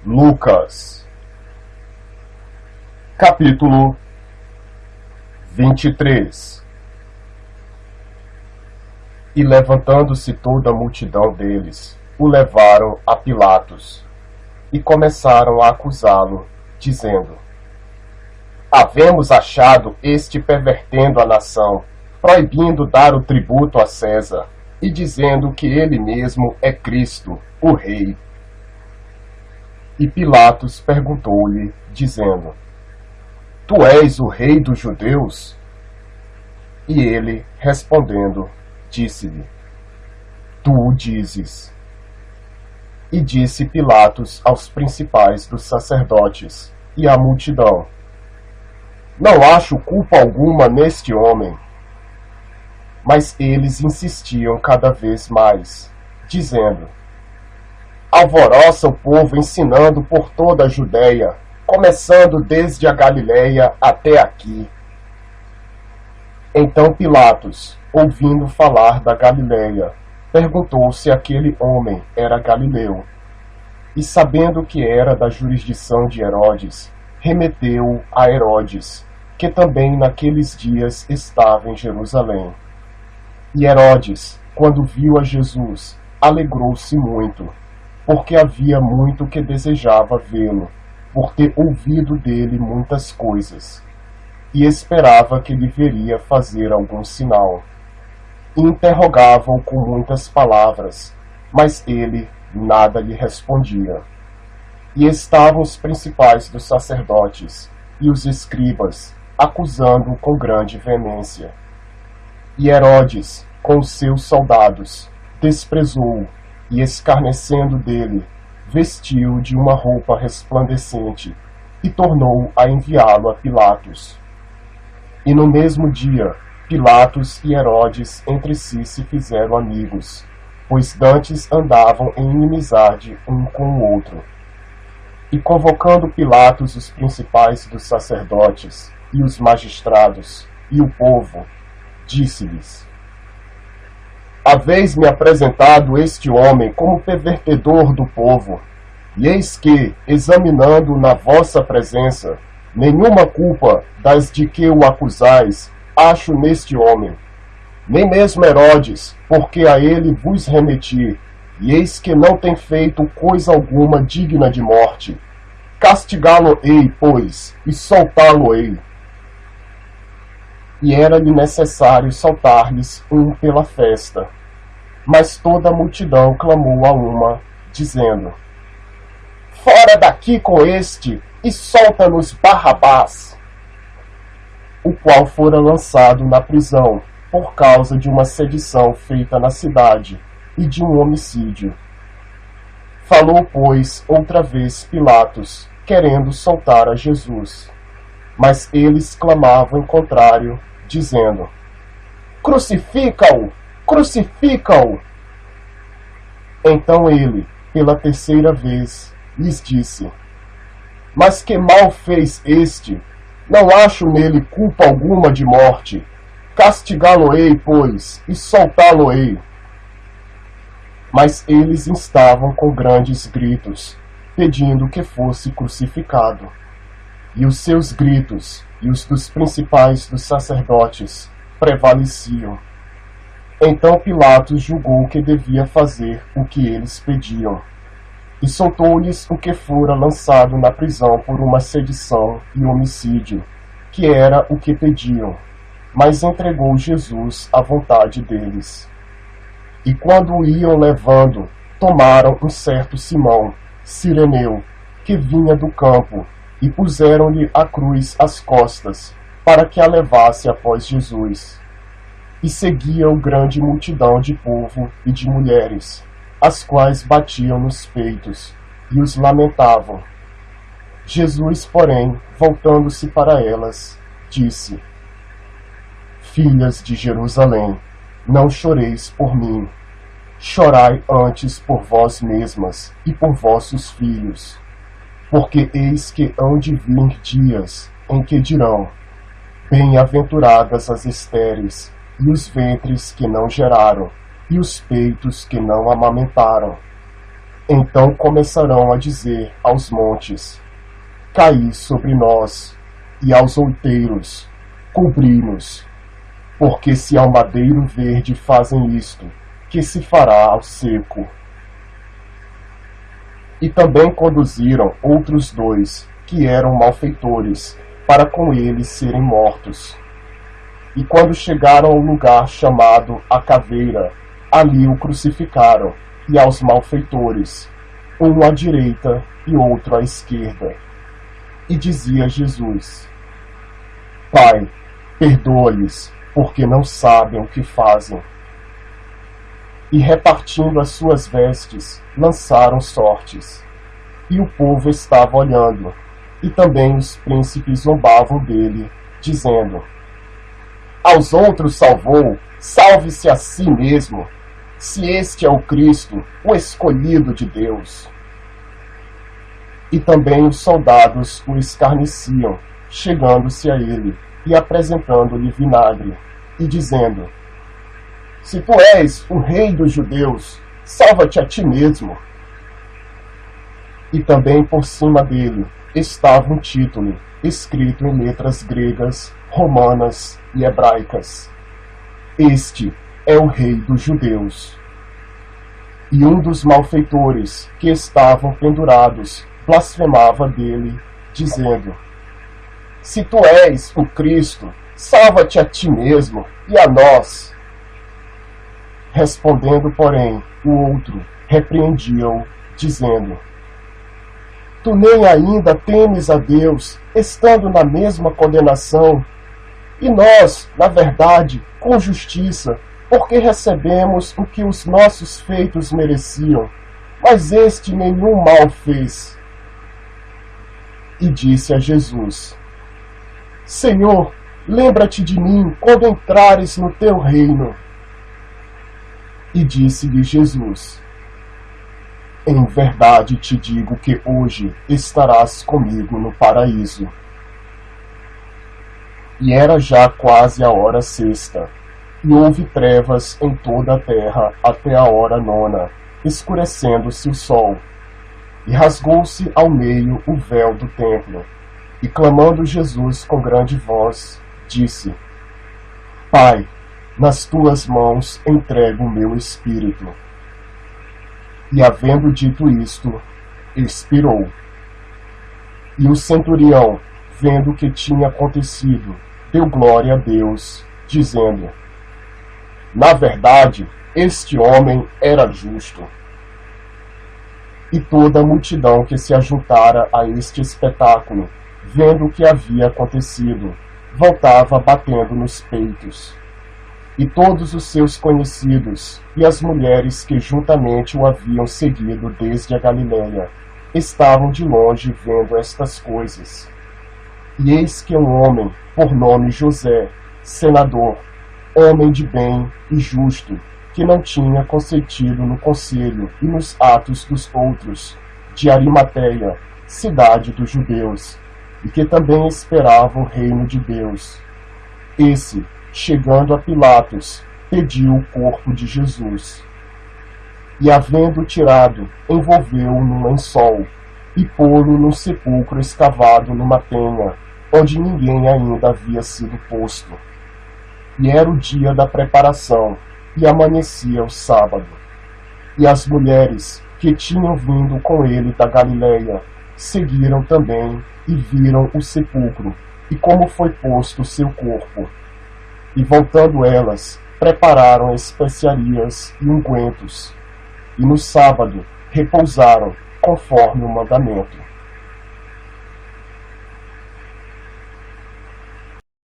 Lucas, capítulo 23. E levantando-se toda a multidão deles, o levaram a Pilatos, e começaram a acusá-lo, dizendo: Havemos achado este pervertendo a nação, proibindo dar o tributo a César, e dizendo que ele mesmo é Cristo, o Rei. E Pilatos perguntou-lhe, dizendo: Tu és o Rei dos judeus? E ele, respondendo, disse-lhe: Tu o dizes. E disse Pilatos aos principais dos sacerdotes e à multidão: Não acho culpa alguma neste homem. Mas eles insistiam cada vez mais, dizendo: Alvoroça o povo ensinando por toda a Judéia, começando desde a Galiléia até aqui. Então Pilatos, ouvindo falar da Galiléia, perguntou se aquele homem era galileu. E sabendo que era da jurisdição de Herodes, remeteu-o a Herodes, que também naqueles dias estava em Jerusalém. E Herodes, quando viu a Jesus, alegrou-se muito, porque havia muito que desejava vê-lo, por ter ouvido dele muitas coisas, e esperava que lhe veria fazer algum sinal. E interrogava-o com muitas palavras, mas ele nada lhe respondia. E estavam os principais dos sacerdotes e os escribas, acusando-o com grande veemência. E Herodes, com os seus soldados, desprezou-o e, escarnecendo dele, vestiu-o de uma roupa resplandecente e tornou a enviá-lo a Pilatos. E no mesmo dia, Pilatos e Herodes entre si se fizeram amigos, pois dantes andavam em inimizade um com o outro. E convocando Pilatos os principais dos sacerdotes e os magistrados e o povo, disse-lhes: Haveis-me apresentado este homem como pervertedor do povo, e eis que, examinando na vossa presença, nenhuma culpa das de que o acusais acho neste homem, nem mesmo Herodes, porque a ele vos remeti, e eis que não tem feito coisa alguma digna de morte. Castigá-lo-ei, pois, e soltá-lo-ei. E era-lhe necessário soltar-lhes um pela festa. Mas toda a multidão clamou a uma, dizendo: Fora daqui com este, e solta-nos Barrabás! O qual fora lançado na prisão, por causa de uma sedição feita na cidade, e de um homicídio. Falou, pois, outra vez Pilatos, querendo soltar a Jesus. Mas eles clamavam em contrário, dizendo: Crucifica-o! Crucifica-o! Então ele, pela terceira vez, lhes disse: Mas que mal fez este? Não acho nele culpa alguma de morte. Castigá-lo-ei, pois, e soltá-lo-ei. Mas eles instavam com grandes gritos, pedindo que fosse crucificado. E os seus gritos, e os dos principais dos sacerdotes, prevaleciam. Então Pilatos julgou que devia fazer o que eles pediam, e soltou-lhes o que fora lançado na prisão por uma sedição e homicídio, que era o que pediam, mas entregou Jesus à vontade deles. E quando o iam levando, tomaram um certo Simão, Cireneu, que vinha do campo, e puseram-lhe a cruz às costas, para que a levasse após Jesus. E seguia-o grande multidão de povo e de mulheres, as quais batiam nos peitos, e os lamentavam. Jesus, porém, voltando-se para elas, disse: Filhas de Jerusalém, não choreis por mim, chorai antes por vós mesmas e por vossos filhos, porque eis que hão de vir dias em que dirão: Bem-aventuradas as estéreis, e os ventres que não geraram, e os peitos que não amamentaram. Então começarão a dizer aos montes: caí sobre nós, e aos outeiros: cobri-nos. Porque se ao madeiro verde fazem isto, que se fará ao seco? E também conduziram outros 2, que eram malfeitores, para com eles serem mortos. E quando chegaram ao lugar chamado a Caveira, ali o crucificaram, e aos malfeitores, um à direita e outro à esquerda. E dizia Jesus: Pai, perdoa-lhes, porque não sabem o que fazem. E repartindo as suas vestes, lançaram sortes. E o povo estava olhando, e também os príncipes zombavam dele, dizendo: aos outros salvou, salve-se a si mesmo, se este é o Cristo, o escolhido de Deus. E também os soldados o escarneciam, chegando-se a ele e apresentando-lhe vinagre, e dizendo: se tu és o rei dos judeus, salva-te a ti mesmo. E também por cima dele estava um título, escrito em letras gregas, romanas e hebraicas: Este é o rei dos judeus. E um dos malfeitores que estavam pendurados blasfemava dele, dizendo: se tu és o Cristo, salva-te a ti mesmo e a nós. Respondendo, porém, o outro repreendia-o, dizendo: tu nem ainda temes a Deus, estando na mesma condenação, e nós, na verdade, com justiça, porque recebemos o que os nossos feitos mereciam, mas este nenhum mal fez. E disse a Jesus: Senhor, lembra-te de mim quando entrares no teu reino. E disse-lhe Jesus: em verdade te digo que hoje estarás comigo no paraíso. E era já quase a hora sexta, e houve trevas em toda a terra até a hora nona, escurecendo-se o sol. E rasgou-se ao meio o véu do templo, e clamando Jesus com grande voz, disse: Pai, nas tuas mãos entrego o meu espírito. E havendo dito isto, expirou. E o centurião, vendo o que tinha acontecido, deu glória a Deus, dizendo: na verdade, este homem era justo. E toda a multidão que se ajuntara a este espetáculo, vendo o que havia acontecido, voltava batendo nos peitos. E todos os seus conhecidos, e as mulheres que juntamente o haviam seguido desde a Galiléia, estavam de longe vendo estas coisas. E eis que um homem, por nome José, senador, homem de bem e justo, que não tinha consentido no conselho e nos atos dos outros, de Arimateia, cidade dos judeus, e que também esperava o reino de Deus. Esse, chegando a Pilatos, pediu o corpo de Jesus. E, havendo tirado, envolveu-o num lençol, e pô-lo num sepulcro escavado numa penha, onde ninguém ainda havia sido posto. E era o dia da preparação, e amanhecia o sábado. E as mulheres, que tinham vindo com ele da Galiléia, seguiram também, e viram o sepulcro, e como foi posto o seu corpo. E voltando elas, prepararam especiarias e ungüentos, e no sábado repousaram, conforme o mandamento.